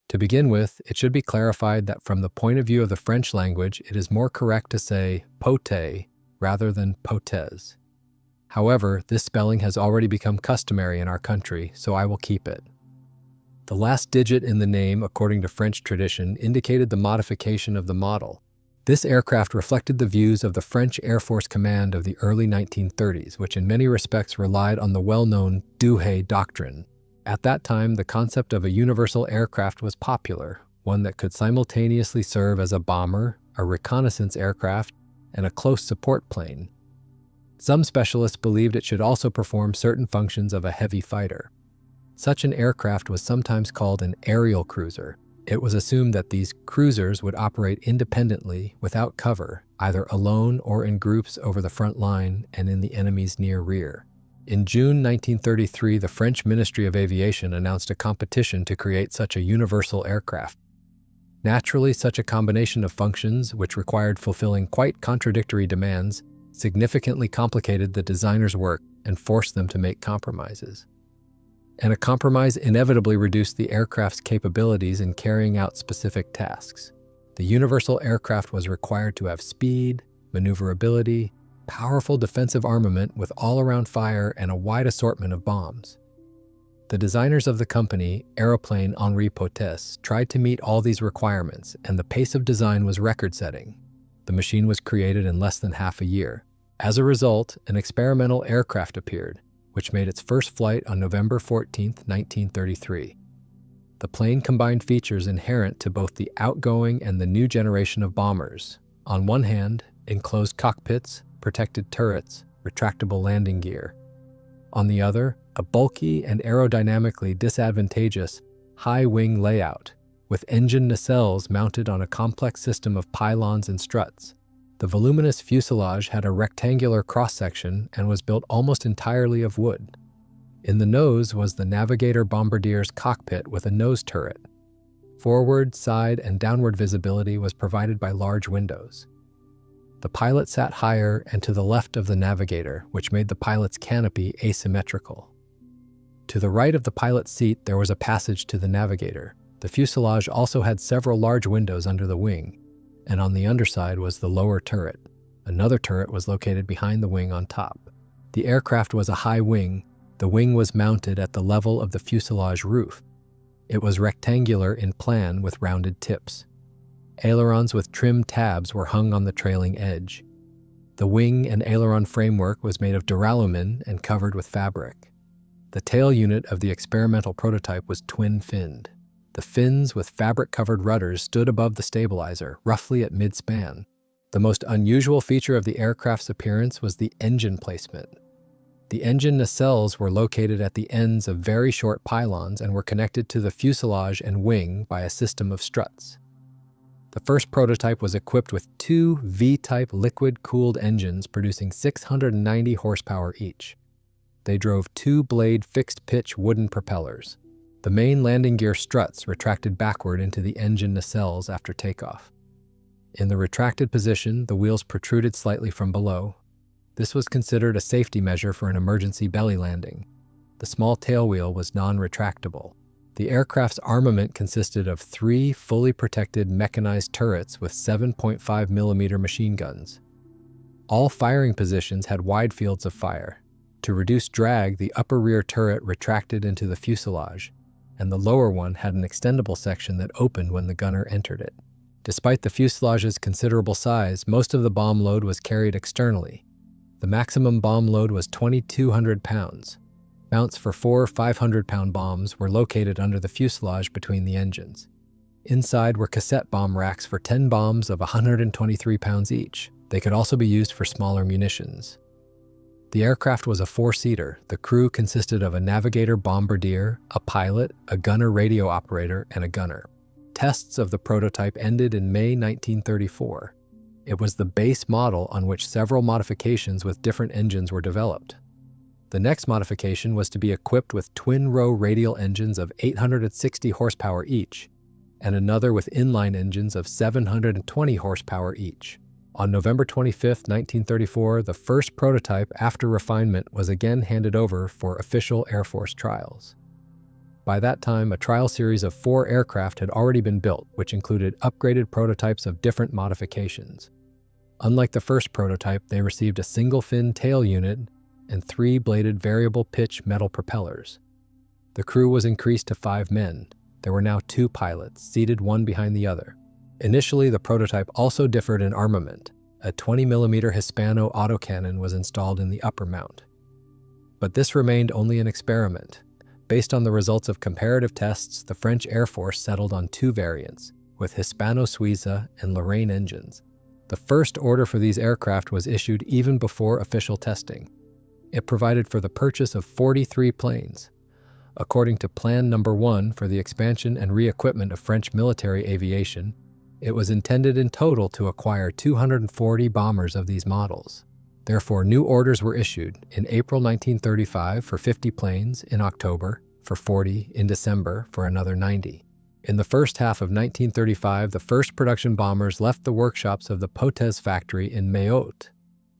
To begin with, it should be clarified that from the point of view of the French language, it is more correct to say Potez rather than Potez. However, this spelling has already become customary in our country, so I will keep it. The last digit in the name, according to French tradition, indicated the modification of the model. This aircraft reflected the views of the French Air Force Command of the early 1930s, which in many respects relied on the well-known Douhet doctrine. At that time, the concept of a universal aircraft was popular, one that could simultaneously serve as a bomber, a reconnaissance aircraft, and a close support plane. Some specialists believed it should also perform certain functions of a heavy fighter. Such an aircraft was sometimes called an aerial cruiser. It was assumed that these cruisers would operate independently, without cover, either alone or in groups over the front line and in the enemy's near rear. In June 1933, the French Ministry of Aviation announced a competition to create such a universal aircraft. Naturally, such a combination of functions, which required fulfilling quite contradictory demands, significantly complicated the designer's work and forced them to make compromises. And a compromise inevitably reduced the aircraft's capabilities in carrying out specific tasks. The universal aircraft was required to have speed, maneuverability, powerful defensive armament with all-around fire, and a wide assortment of bombs. The designers of the company, Aeroplane Henri Potez, tried to meet all these requirements, and the pace of design was record-setting. The machine was created in less than half a year. As a result, an experimental aircraft appeared, which made its first flight on November 14, 1933. The plane combined features inherent to both the outgoing and the new generation of bombers. On one hand, enclosed cockpits, protected turrets, retractable landing gear. On the other, a bulky and aerodynamically disadvantageous high-wing layout, with engine nacelles mounted on a complex system of pylons and struts. The voluminous fuselage had a rectangular cross-section and was built almost entirely of wood. In the nose was the navigator bombardier's cockpit with a nose turret. Forward, side, and downward visibility was provided by large windows. The pilot sat higher and to the left of the navigator, which made the pilot's canopy asymmetrical. To the right of the pilot's seat, there was a passage to the navigator. The fuselage also had several large windows under the wing, and on the underside was the lower turret. Another turret was located behind the wing on top. The aircraft was a high wing. The wing was mounted at the level of the fuselage roof. It was rectangular in plan with rounded tips. Ailerons with trimmed tabs were hung on the trailing edge. The wing and aileron framework was made of duralumin and covered with fabric. The tail unit of the experimental prototype was twin-finned. The fins with fabric-covered rudders stood above the stabilizer, roughly at mid-span. The most unusual feature of the aircraft's appearance was the engine placement. The engine nacelles were located at the ends of very short pylons and were connected to the fuselage and wing by a system of struts. The first prototype was equipped with two V-type liquid-cooled engines producing 690 horsepower each. They drove two-blade fixed-pitch wooden propellers. The main landing gear struts retracted backward into the engine nacelles after takeoff. In the retracted position, the wheels protruded slightly from below. This was considered a safety measure for an emergency belly landing. The small tailwheel was non-retractable. The aircraft's armament consisted of 3 fully protected mechanized turrets with 7.5mm machine guns. All firing positions had wide fields of fire. To reduce drag, the upper rear turret retracted into the fuselage, and the lower one had an extendable section that opened when the gunner entered it. Despite the fuselage's considerable size, most of the bomb load was carried externally. The maximum bomb load was 2,200 pounds. Mounts for 4 500-pound bombs were located under the fuselage between the engines. Inside were cassette bomb racks for 10 bombs of 123 pounds each. They could also be used for smaller munitions. The aircraft was a 4-seater. The crew consisted of a navigator bombardier, a pilot, a gunner radio operator, and a gunner. Tests of the prototype ended in May 1934. It was the base model on which several modifications with different engines were developed. The next modification was to be equipped with twin-row radial engines of 860 horsepower each, and another with inline engines of 720 horsepower each. On November 25, 1934, the first prototype after refinement was again handed over for official Air Force trials. By that time, a trial series of 4 aircraft had already been built, which included upgraded prototypes of different modifications. Unlike the first prototype, they received a single-fin tail unit and 3-bladed variable pitch metal propellers. The crew was increased to 5 men. There were now 2 pilots, seated one behind the other. Initially, the prototype also differed in armament. A 20mm Hispano autocannon was installed in the upper mount. But this remained only an experiment. Based on the results of comparative tests, the French Air Force settled on 2 variants, with Hispano-Suize and Lorraine engines. The first order for these aircraft was issued even before official testing. It provided for the purchase of 43 planes. According to Plan No. 1 for the expansion and re-equipment of French military aviation, it was intended in total to acquire 240 bombers of these models. Therefore, new orders were issued in April 1935 for 50 planes, in October for 40, in December for another 90. In the first half of 1935, the first production bombers left the workshops of the Potez factory in Mayotte.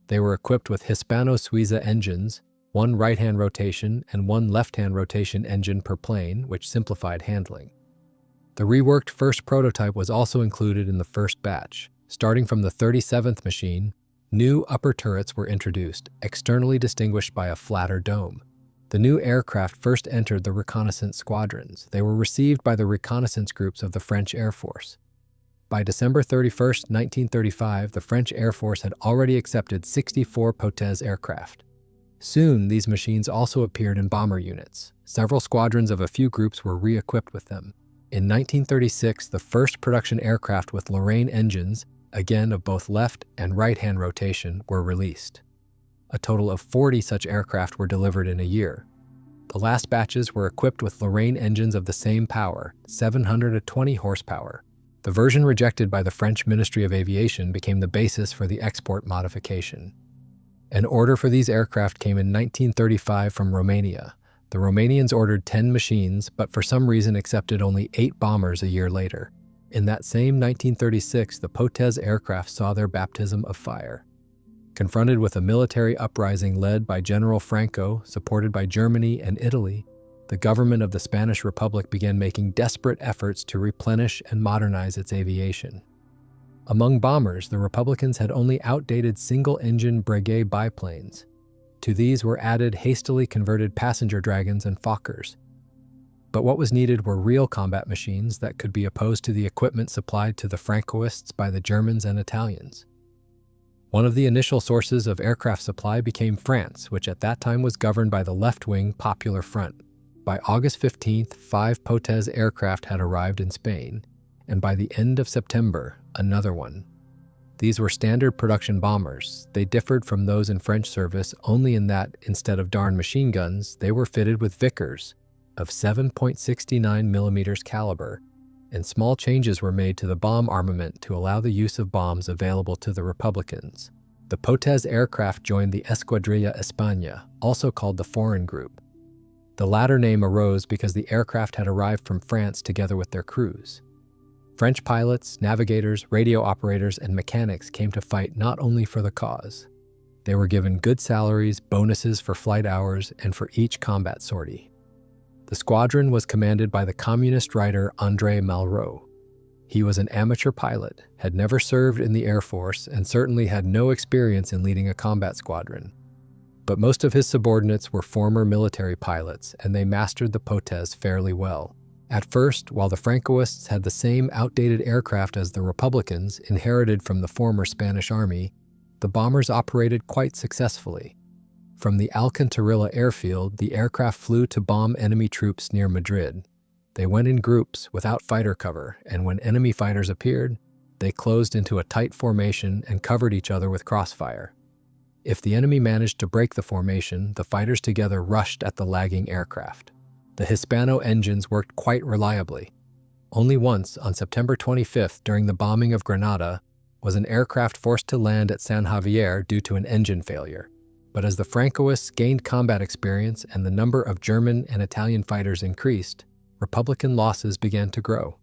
They were equipped with Hispano-Suize engines, 1 right-hand rotation and 1 left-hand rotation engine per plane, which simplified handling. The reworked first prototype was also included in the first batch. Starting from the 37th machine, new upper turrets were introduced, externally distinguished by a flatter dome. The new aircraft first entered the reconnaissance squadrons. They were received by the reconnaissance groups of the French Air Force. By December 31, 1935, the French Air Force had already accepted 64 Potez aircraft. Soon, these machines also appeared in bomber units. Several squadrons of a few groups were re-equipped with them. In 1936, the first production aircraft with Lorraine engines, again of both left and right-hand rotation, were released. A total of 40 such aircraft were delivered in a year. The last batches were equipped with Lorraine engines of the same power, 720 horsepower. The version rejected by the French Ministry of Aviation became the basis for the export modification. An order for these aircraft came in 1935 from Romania. The Romanians ordered 10 machines, but for some reason accepted only 8 bombers a year later. In that same 1936, the Potez aircraft saw their baptism of fire. Confronted with a military uprising led by General Franco, supported by Germany and Italy, the government of the Spanish Republic began making desperate efforts to replenish and modernize its aviation. Among bombers, the Republicans had only outdated single-engine Breguet biplanes. To these were added hastily converted passenger dragons and Fokkers. But what was needed were real combat machines that could be opposed to the equipment supplied to the Francoists by the Germans and Italians. One of the initial sources of aircraft supply became France, which at that time was governed by the left-wing Popular Front. By August 15th, 5 Potez aircraft had arrived in Spain, and by the end of September, another one. These were standard production bombers. They differed from those in French service only in that, instead of Darn machine guns, they were fitted with Vickers of 7.69mm caliber, and small changes were made to the bomb armament to allow the use of bombs available to the Republicans. The Potez aircraft joined the Escuadrilla España, also called the Foreign Group. The latter name arose because the aircraft had arrived from France together with their crews. French pilots, navigators, radio operators, and mechanics came to fight not only for the cause. They were given good salaries, bonuses for flight hours, and for each combat sortie. The squadron was commanded by the communist writer André Malraux. He was an amateur pilot, had never served in the Air Force, and certainly had no experience in leading a combat squadron. But most of his subordinates were former military pilots, and they mastered the Potez fairly well. At first, while the Francoists had the same outdated aircraft as the Republicans, inherited from the former Spanish Army, the bombers operated quite successfully. From the Alcantarilla airfield, the aircraft flew to bomb enemy troops near Madrid. They went in groups without fighter cover, and when enemy fighters appeared, they closed into a tight formation and covered each other with crossfire. If the enemy managed to break the formation, the fighters together rushed at the lagging aircraft. The Hispano engines worked quite reliably. Only once, on September 25th, during the bombing of Granada, was an aircraft forced to land at San Javier due to an engine failure. But as the Francoists gained combat experience and the number of German and Italian fighters increased, Republican losses began to grow.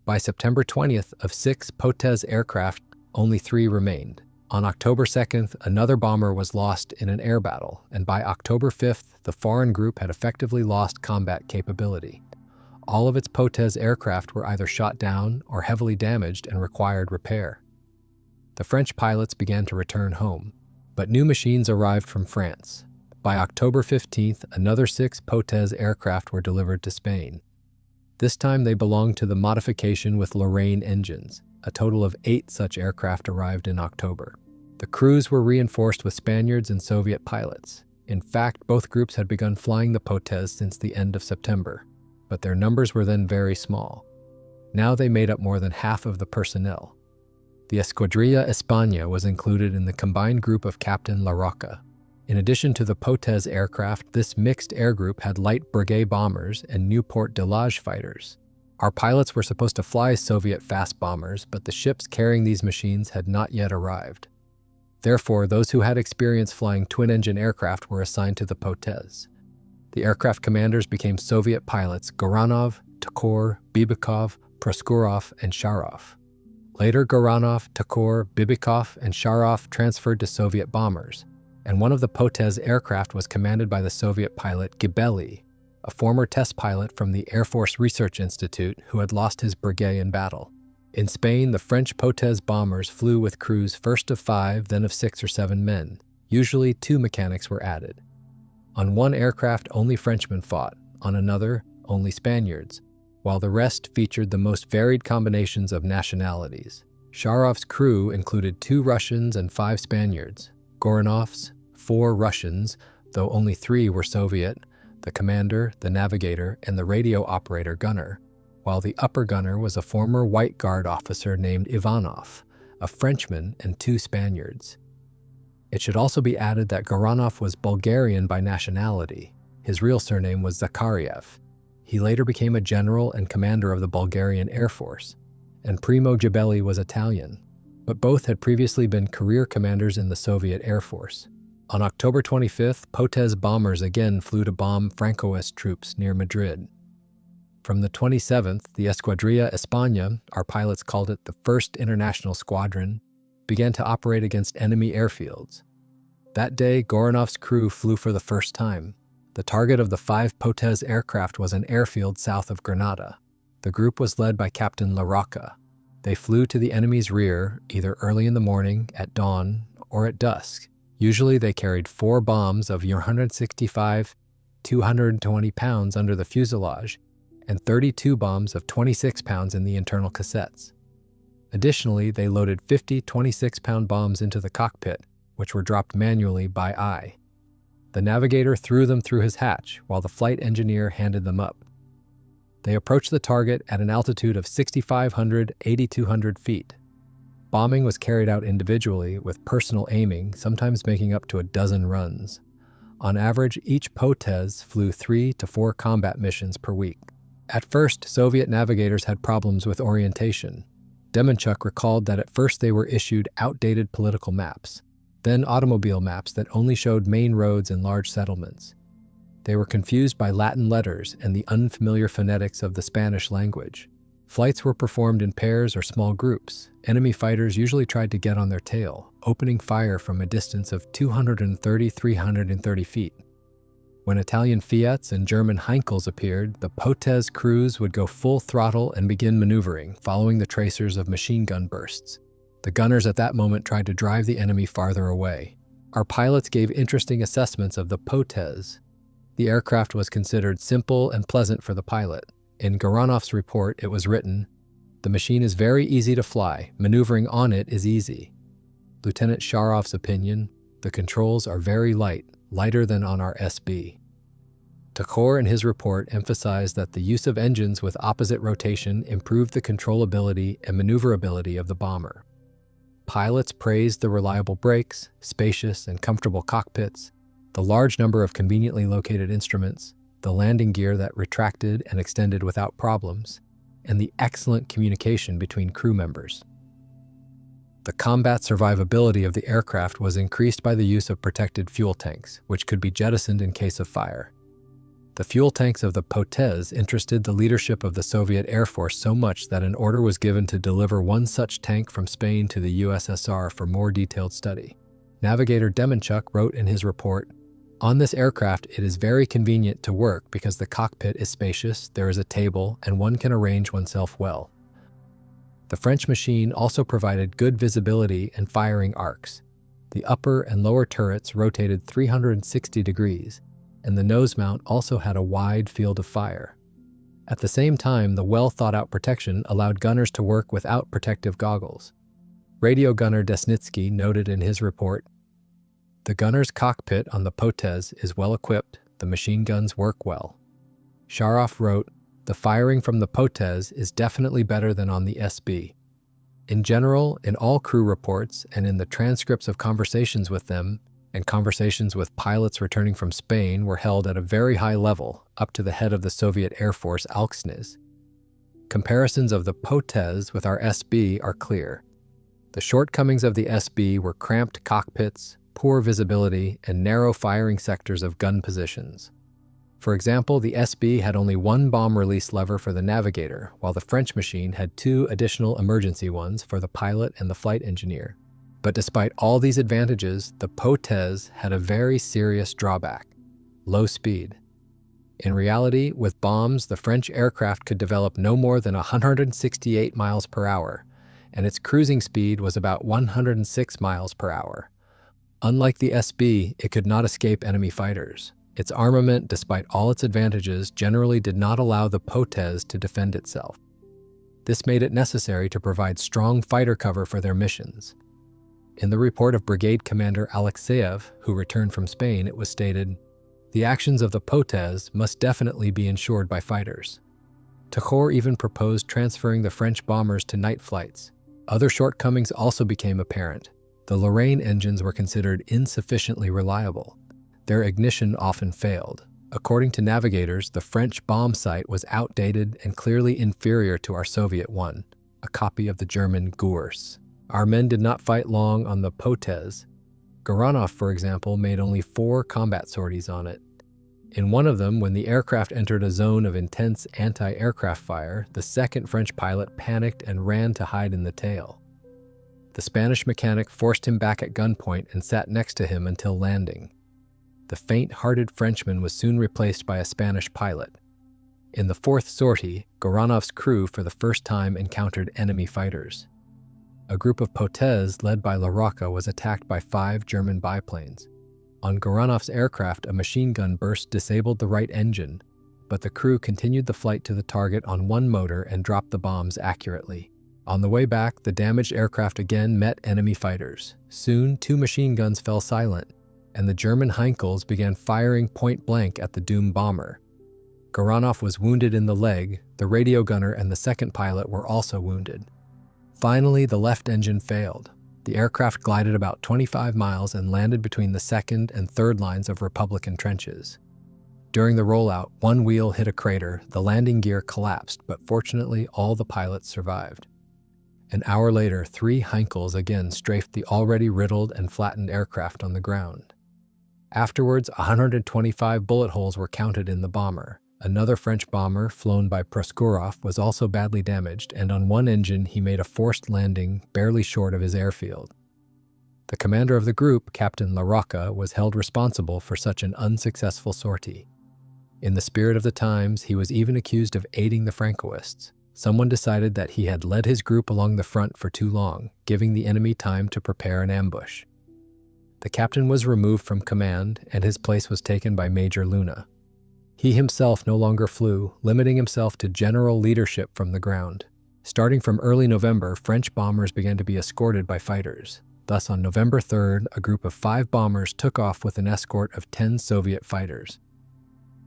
By September 20th, of 6 Potez aircraft, only 3 remained. On October 2nd, another bomber was lost in an air battle, and by October 5th, the foreign group had effectively lost combat capability. All of its Potez aircraft were either shot down or heavily damaged and required repair. The French pilots began to return home, but new machines arrived from France. By October 15th, another 6 Potez aircraft were delivered to Spain. This time they belonged to the modification with Lorraine engines. A total of 8 such aircraft arrived in October. The crews were reinforced with Spaniards and Soviet pilots. In fact, both groups had begun flying the Potez since the end of September, but their numbers were then very small. Now they made up more than half of the personnel. The Escuadrilla España was included in the combined group of Captain La Roca. In addition to the Potez aircraft, this mixed air group had light Breguet bombers and Nieuport Delage fighters. Our pilots were supposed to fly Soviet fast bombers, but the ships carrying these machines had not yet arrived. Therefore, those who had experience flying twin-engine aircraft were assigned to the Potez. The aircraft commanders became Soviet pilots Goranov, Tokor, Bibikov, Proskurov, and Sharov. Later, Goranov, Tokor, Bibikov, and Sharov transferred to Soviet bombers, and one of the Potez aircraft was commanded by the Soviet pilot Gibeli, a former test pilot from the Air Force Research Institute who had lost his Breguet in battle. In Spain, the French Potez bombers flew with crews first of 5, then of 6 or 7 men. Usually 2 mechanics were added. On one aircraft, only Frenchmen fought. On another, only Spaniards, while the rest featured the most varied combinations of nationalities. Sharov's crew included 2 Russians and 5 Spaniards. Goranov's, 4 Russians, though only 3 were Soviet, the commander, the navigator, and the radio operator gunner, while the upper gunner was a former White Guard officer named Ivanov, a Frenchman, and 2 Spaniards. It should also be added that Goranov was Bulgarian by nationality. His real surname was Zakhariev. He later became a general and commander of the Bulgarian Air Force, and Primo Gibeli was Italian, but both had previously been career commanders in the Soviet Air Force. On October 25th, Potez bombers again flew to bomb Francoist troops near Madrid. From the 27th, the Escuadrilla España, our pilots called it the 1st International Squadron, began to operate against enemy airfields. That day, Goranov's crew flew for the first time. The target of the 5 Potez aircraft was an airfield south of Granada. The group was led by Captain La Roca. They flew to the enemy's rear, either early in the morning, at dawn, or at dusk. Usually they carried 4 bombs of 165, 220 pounds under the fuselage, and 32 bombs of 26 pounds in the internal cassettes. Additionally, they loaded 50 26-pound bombs into the cockpit, which were dropped manually by eye. The navigator threw them through his hatch, while the flight engineer handed them up. They approached the target at an altitude of 6,500, 8,200 feet. Bombing was carried out individually, with personal aiming, sometimes making up to a dozen runs. On average, each Potez flew 3 to 4 combat missions per week. At first, Soviet navigators had problems with orientation. Demenchuk recalled that at first they were issued outdated political maps, then automobile maps that only showed main roads and large settlements. They were confused by Latin letters and the unfamiliar phonetics of the Spanish language. Flights were performed in pairs or small groups. Enemy fighters usually tried to get on their tail, opening fire from a distance of 230–330 feet. When Italian Fiats and German Heinkels appeared, the Potez crews would go full throttle and begin maneuvering, following the tracers of machine gun bursts. The gunners at that moment tried to drive the enemy farther away. Our pilots gave interesting assessments of the Potez. The aircraft was considered simple and pleasant for the pilot. In Goranov's report, it was written, "The machine is very easy to fly. Maneuvering on it is easy." Lieutenant Sharov's opinion, "The controls are very light, lighter than on our SB." Tokor in his report emphasized that the use of engines with opposite rotation improved the controllability and maneuverability of the bomber. Pilots praised the reliable brakes, spacious and comfortable cockpits, the large number of conveniently located instruments, the landing gear that retracted and extended without problems, and the excellent communication between crew members. The combat survivability of the aircraft was increased by the use of protected fuel tanks, which could be jettisoned in case of fire. The fuel tanks of the Potez interested the leadership of the Soviet Air Force so much that an order was given to deliver one such tank from Spain to the USSR for more detailed study. Navigator Demenchuk wrote in his report, "On this aircraft, it is very convenient to work because the cockpit is spacious, there is a table, and one can arrange oneself well." The French machine also provided good visibility and firing arcs. The upper and lower turrets rotated 360 degrees, and the nose mount also had a wide field of fire. At the same time, the well-thought-out protection allowed gunners to work without protective goggles. Radio gunner Desnitsky noted in his report, "The gunner's cockpit on the Potez is well equipped, the machine guns work well." Sharov wrote, "The firing from the Potez is definitely better than on the SB." In general, in all crew reports and in the transcripts of conversations with them, and conversations with pilots returning from Spain were held at a very high level, up to the head of the Soviet Air Force, Alksnis. Comparisons of the Potez with our SB are clear. The shortcomings of the SB were cramped cockpits, poor visibility, and narrow firing sectors of gun positions. For example, the SB had only one bomb release lever for the navigator, while the French machine had two additional emergency ones for the pilot and the flight engineer. But despite all these advantages, the Potez had a very serious drawback: low speed. In reality, with bombs, the French aircraft could develop no more than 168 miles per hour, and its cruising speed was about 106 miles per hour. Unlike the SB, it could not escape enemy fighters. Its armament, despite all its advantages, generally did not allow the Potez to defend itself. This made it necessary to provide strong fighter cover for their missions. In the report of Brigade Commander Alexeyev, who returned from Spain, it was stated, "The actions of the Potez must definitely be ensured by fighters." Douhet even proposed transferring the French bombers to night flights. Other shortcomings also became apparent. The Lorraine engines were considered insufficiently reliable. Their ignition often failed. According to navigators, the French bomb sight was outdated and clearly inferior to our Soviet one, a copy of the German Gurs. Our men did not fight long on the Potez. Goranov, for example, made only 4 combat sorties on it. In one of them, when the aircraft entered a zone of intense anti-aircraft fire, the second French pilot panicked and ran to hide in the tail. The Spanish mechanic forced him back at gunpoint and sat next to him until landing. The faint-hearted Frenchman was soon replaced by a Spanish pilot. In the 4th sortie, Goranov's crew for the first time encountered enemy fighters. A group of Potez led by La Rocca was attacked by 5 German biplanes. On Goranov's aircraft, a machine gun burst disabled the right engine, but the crew continued the flight to the target on one motor and dropped the bombs accurately. On the way back, the damaged aircraft again met enemy fighters. Soon, 2 machine guns fell silent, and the German Heinkels began firing point-blank at the doomed bomber. Goranov was wounded in the leg, the radio gunner and the second pilot were also wounded. Finally, the left engine failed. The aircraft glided about 25 miles and landed between the second and third lines of Republican trenches. During the rollout, one wheel hit a crater, the landing gear collapsed, but fortunately all the pilots survived. An hour later, 3 Heinkels again strafed the already riddled and flattened aircraft on the ground. Afterwards, 125 bullet holes were counted in the bomber. Another French bomber, flown by Proskurov, was also badly damaged, and on one engine he made a forced landing barely short of his airfield. The commander of the group, Captain La Rocca, was held responsible for such an unsuccessful sortie. In the spirit of the times, he was even accused of aiding the Francoists. Someone decided that he had led his group along the front for too long, giving the enemy time to prepare an ambush. The captain was removed from command, and his place was taken by Major Luna. He himself no longer flew, limiting himself to general leadership from the ground. Starting from early November, French bombers began to be escorted by fighters. Thus, on November 3rd, a group of 5 bombers took off with an escort of 10 Soviet fighters.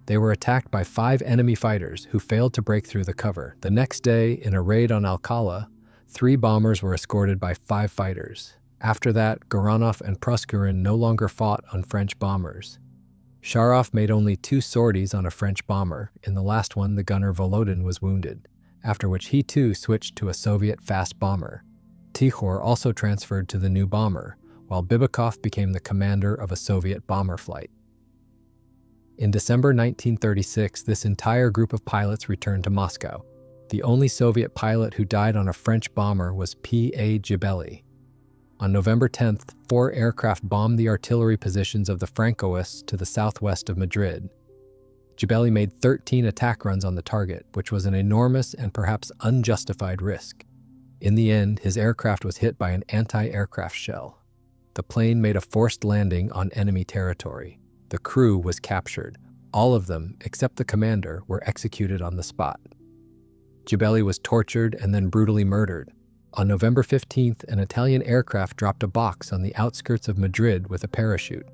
They were attacked by 5 enemy fighters who failed to break through the cover. The next day, in a raid on Alcala, 3 bombers were escorted by 5 fighters. After that, Goranov and Proskurin no longer fought on French bombers. Sharov made only 2 sorties on a French bomber. In the last one, the gunner Volodin was wounded, after which he too switched to a Soviet fast bomber. Tihor also transferred to the new bomber, while Bibikov became the commander of a Soviet bomber flight. In December 1936, this entire group of pilots returned to Moscow. The only Soviet pilot who died on a French bomber was P.A. Gibelli. On November 10th, 4 aircraft bombed the artillery positions of the Francoists to the southwest of Madrid. Gibelli made 13 attack runs on the target, which was an enormous and perhaps unjustified risk. In the end, his aircraft was hit by an anti-aircraft shell. The plane made a forced landing on enemy territory. The crew was captured. All of them, except the commander, were executed on the spot. Gibelli was tortured and then brutally murdered. On November 15th, an Italian aircraft dropped a box on the outskirts of Madrid with a parachute.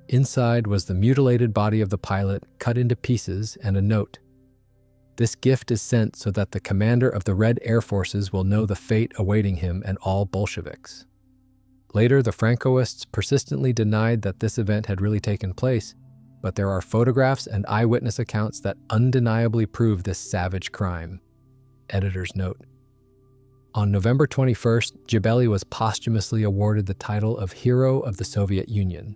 Inside was the mutilated body of the pilot, cut into pieces, and a note. This gift is sent so that the commander of the Red Air Forces will know the fate awaiting him and all Bolsheviks. Later, the Francoists persistently denied that this event had really taken place, but there are photographs and eyewitness accounts that undeniably prove this savage crime. Editor's note. On November 21st, Gibelli was posthumously awarded the title of Hero of the Soviet Union.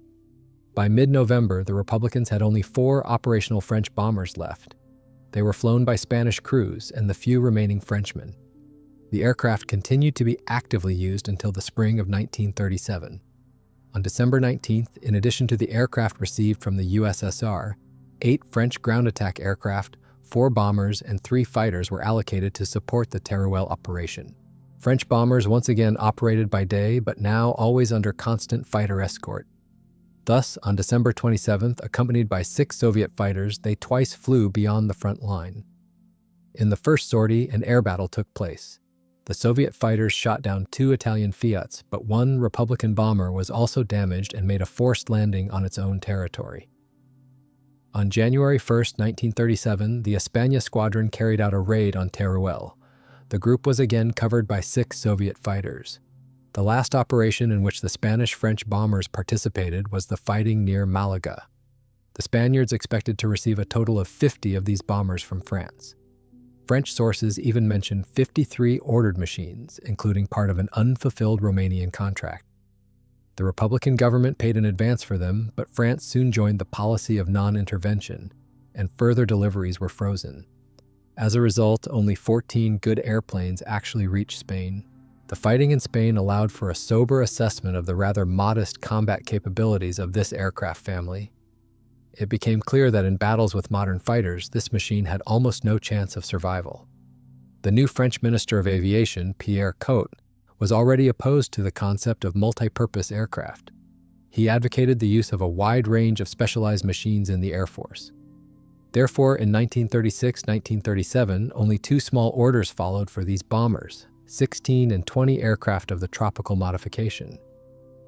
By mid-November, the Republicans had only 4 operational French bombers left. They were flown by Spanish crews and the few remaining Frenchmen. The aircraft continued to be actively used until the spring of 1937. On December 19th, in addition to the aircraft received from the USSR, 8 French ground attack aircraft, 4 bombers, and 3 fighters were allocated to support the Teruel operation. French bombers once again operated by day, but now always under constant fighter escort. Thus, on December 27th, accompanied by 6 Soviet fighters, they twice flew beyond the front line. In the first sortie, an air battle took place. The Soviet fighters shot down 2 Italian Fiats, but 1 Republican bomber was also damaged and made a forced landing on its own territory. On January 1st, 1937, the España squadron carried out a raid on Teruel. The group was again covered by 6 Soviet fighters. The last operation in which the Spanish-French bombers participated was the fighting near Malaga. The Spaniards expected to receive a total of 50 of these bombers from France. French sources even mention 53 ordered machines, including part of an unfulfilled Romanian contract. The Republican government paid in advance for them, but France soon joined the policy of non-intervention, and further deliveries were frozen. As a result, only 14 good airplanes actually reached Spain. The fighting in Spain allowed for a sober assessment of the rather modest combat capabilities of this aircraft family. It became clear that in battles with modern fighters, this machine had almost no chance of survival. The new French Minister of Aviation, Pierre Cotte, was already opposed to the concept of multi-purpose aircraft. He advocated the use of a wide range of specialized machines in the Air Force. Therefore, in 1936-1937, only 2 small orders followed for these bombers, 16 and 20 aircraft of the tropical modification.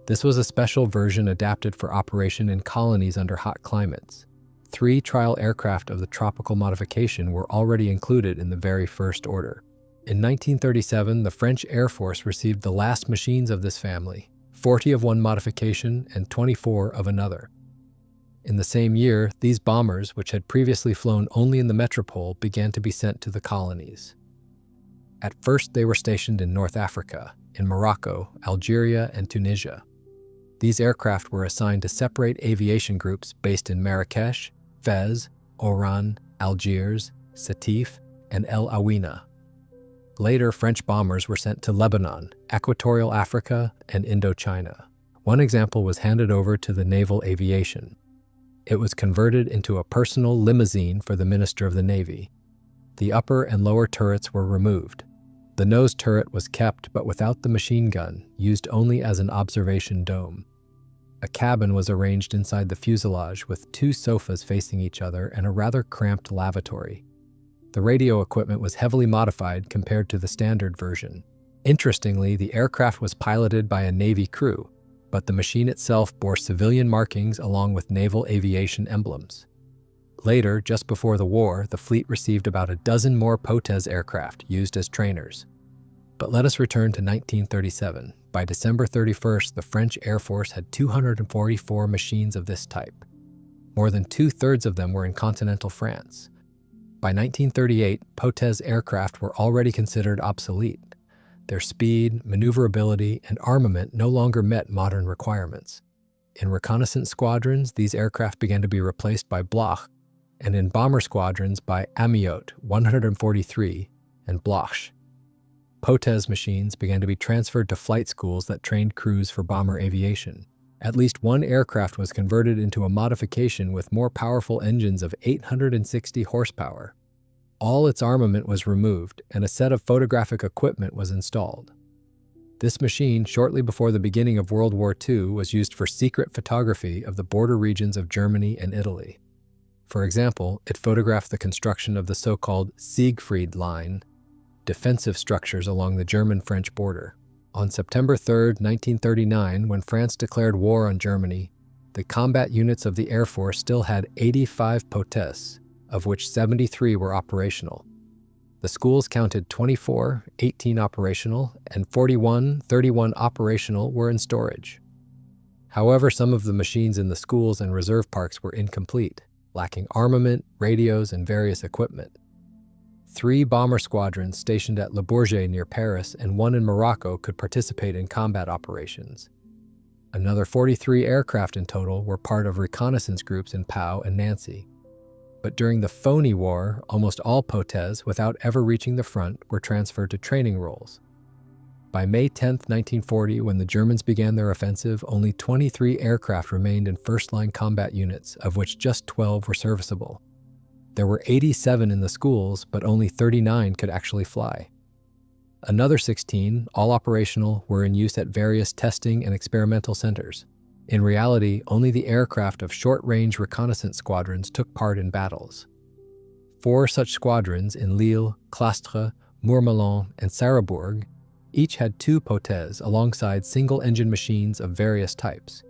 This was a special version adapted for operation in colonies under hot climates. 3 trial aircraft of the tropical modification were already included in the very first order. In 1937, the French Air Force received the last machines of this family, 40 of one modification and 24 of another. In the same year, these bombers, which had previously flown only in the metropole, began to be sent to the colonies. At first, they were stationed in North Africa, in Morocco, Algeria, and Tunisia. These aircraft were assigned to separate aviation groups based in Marrakesh, Fez, Oran, Algiers, Sétif, and El Aouina. Later, French bombers were sent to Lebanon, Equatorial Africa, and Indochina. One example was handed over to the Naval Aviation. It was converted into a personal limousine for the Minister of the Navy. The upper and lower turrets were removed. The nose turret was kept, but without the machine gun, used only as an observation dome. A cabin was arranged inside the fuselage with 2 sofas facing each other and a rather cramped lavatory. The radio equipment was heavily modified compared to the standard version. Interestingly, the aircraft was piloted by a Navy crew, but the machine itself bore civilian markings along with naval aviation emblems. Later, just before the war, the fleet received about a dozen more Potez aircraft used as trainers. But let us return to 1937. By December 31st, the French Air Force had 244 machines of this type. More than 2/3 of them were in continental France. By 1938, Potez aircraft were already considered obsolete. Their speed, maneuverability, and armament no longer met modern requirements. In reconnaissance squadrons, these aircraft began to be replaced by Bloch, and in bomber squadrons by Amiot 143 and Bloch. Potez machines began to be transferred to flight schools that trained crews for bomber aviation. At least one aircraft was converted into a modification with more powerful engines of 860 horsepower. All its armament was removed, and a set of photographic equipment was installed. This machine, shortly before the beginning of World War II, was used for secret photography of the border regions of Germany and Italy. For example, it photographed the construction of the so-called Siegfried Line, defensive structures along the German-French border. On September 3, 1939, when France declared war on Germany, the combat units of the Air Force still had 85 Potez, of which 73 were operational. The schools counted 24, 18 operational, and 41, 31 operational were in storage. However, some of the machines in the schools and reserve parks were incomplete, lacking armament, radios, and various equipment. 3 bomber squadrons stationed at Le Bourget near Paris and 1 in Morocco could participate in combat operations. Another 43 aircraft in total were part of reconnaissance groups in Pau and Nancy. But during the Phony War, almost all Potez, without ever reaching the front, were transferred to training roles. By May 10, 1940, when the Germans began their offensive, only 23 aircraft remained in first-line combat units, of which just 12 were serviceable. There were 87 in the schools, but only 39 could actually fly. Another 16, all operational, were in use at various testing and experimental centers. In reality, only the aircraft of short-range reconnaissance squadrons took part in battles. 4 such squadrons in Lille, Castres, Mourmelon, and Sarrebourg each had 2 Potez alongside single-engine machines of various types.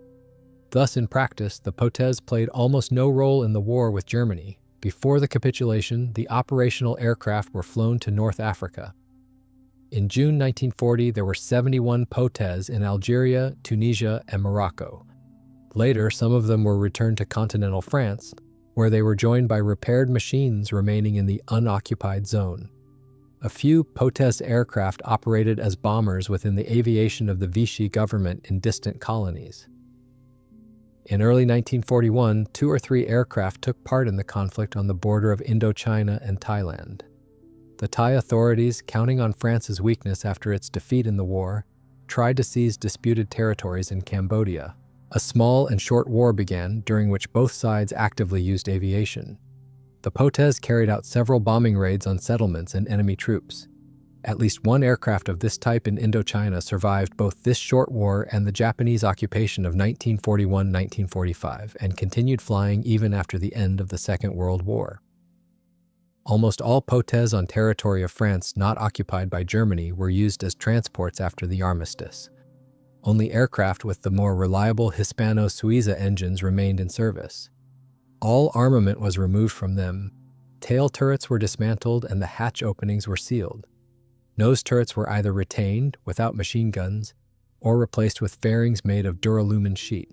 Thus, in practice, the Potez played almost no role in the war with Germany. Before the capitulation, the operational aircraft were flown to North Africa. In June 1940, there were 71 Potez in Algeria, Tunisia, and Morocco. Later, some of them were returned to continental France, where they were joined by repaired machines remaining in the unoccupied zone. A few Potez aircraft operated as bombers within the aviation of the Vichy government in distant colonies. In early 1941, 2 or 3 aircraft took part in the conflict on the border of Indochina and Thailand. The Thai authorities, counting on France's weakness after its defeat in the war, tried to seize disputed territories in Cambodia. A small and short war began, during which both sides actively used aviation. The Potez carried out several bombing raids on settlements and enemy troops. At least 1 aircraft of this type in Indochina survived both this short war and the Japanese occupation of 1941-1945 and continued flying even after the end of the Second World War. Almost all Potez on territory of France not occupied by Germany were used as transports after the armistice. Only aircraft with the more reliable Hispano-Suiza engines remained in service. All armament was removed from them. Tail turrets were dismantled and the hatch openings were sealed. Nose turrets were either retained, without machine guns, or replaced with fairings made of duralumin sheet.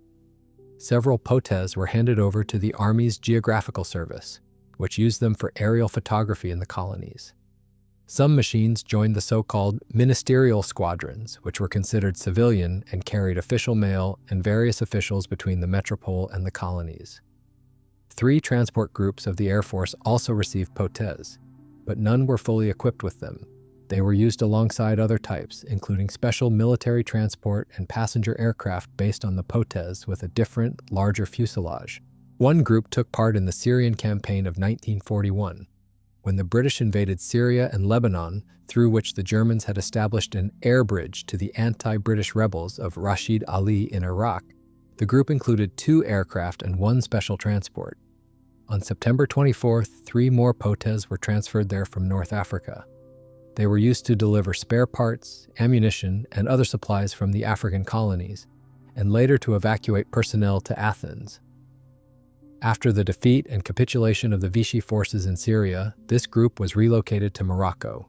Several Potez were handed over to the Army's Geographical Service, which used them for aerial photography in the colonies. Some machines joined the so-called ministerial squadrons, which were considered civilian and carried official mail and various officials between the metropole and the colonies. 3 transport groups of the Air Force also received Potez, but none were fully equipped with them. They were used alongside other types, including special military transport and passenger aircraft based on the Potez with a different, larger fuselage. One group took part in the Syrian campaign of 1941, when the British invaded Syria and Lebanon, through which the Germans had established an air bridge to the anti-British rebels of Rashid Ali in Iraq. The group included 2 aircraft and 1 special transport. On September 24th, 3 more Potez were transferred there from North Africa. They were used to deliver spare parts, ammunition, and other supplies from the African colonies, and later to evacuate personnel to Athens. After the defeat and capitulation of the Vichy forces in Syria, this group was relocated to Morocco.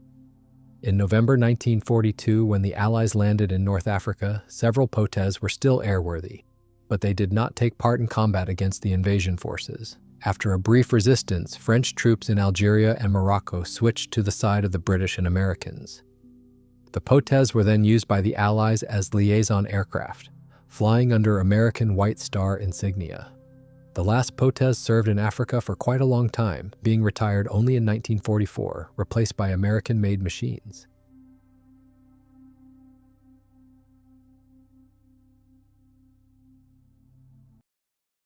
In November 1942, when the Allies landed in North Africa, several Potez were still airworthy, but they did not take part in combat against the invasion forces. After a brief resistance, French troops in Algeria and Morocco switched to the side of the British and Americans. The Potez were then used by the Allies as liaison aircraft, flying under American White Star insignia. The last Potez served in Africa for quite a long time, being retired only in 1944, replaced by American-made machines.